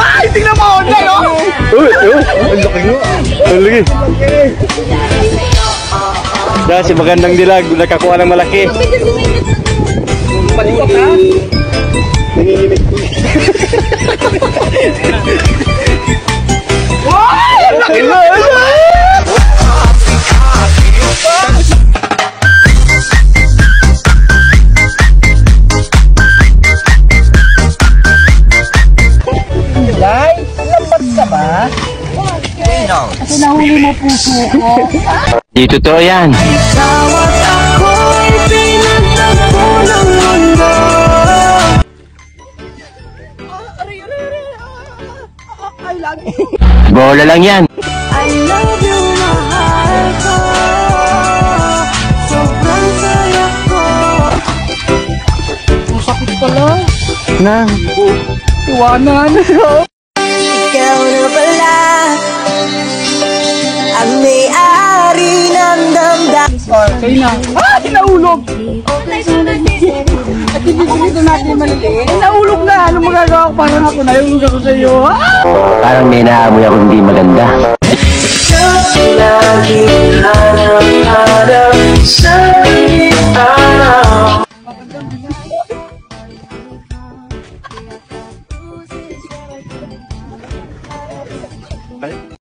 Ay, tingnan mo! Online, oh! Uy, ang laki mo. Ang laki. Dahil si Magandang Dilag, nakakuha ng malaki. Palikot, ha? Nanginginig. Wow! Ang laki mo! Day, lambat ka ba? Kasi nahuli mo puso ko. Di totoo yan. Bawat ako'y pinagtagpo ng mundo. I love you. Bola lang yan. I love you, mahal ko. Sobrang saya ko. Masakit pala. Nang. Iwanan. Ikaw na pala ang may-ari ng damdamin. Kayo na. Ah! Sinaulog! At ibigilito natin maliliit. Naulog na! Anong magagawa ko? Parang ako nahulog ako sa iyo. Ah! Parang may naamoy ako hindi maganda. Lagi hanap-hanap sa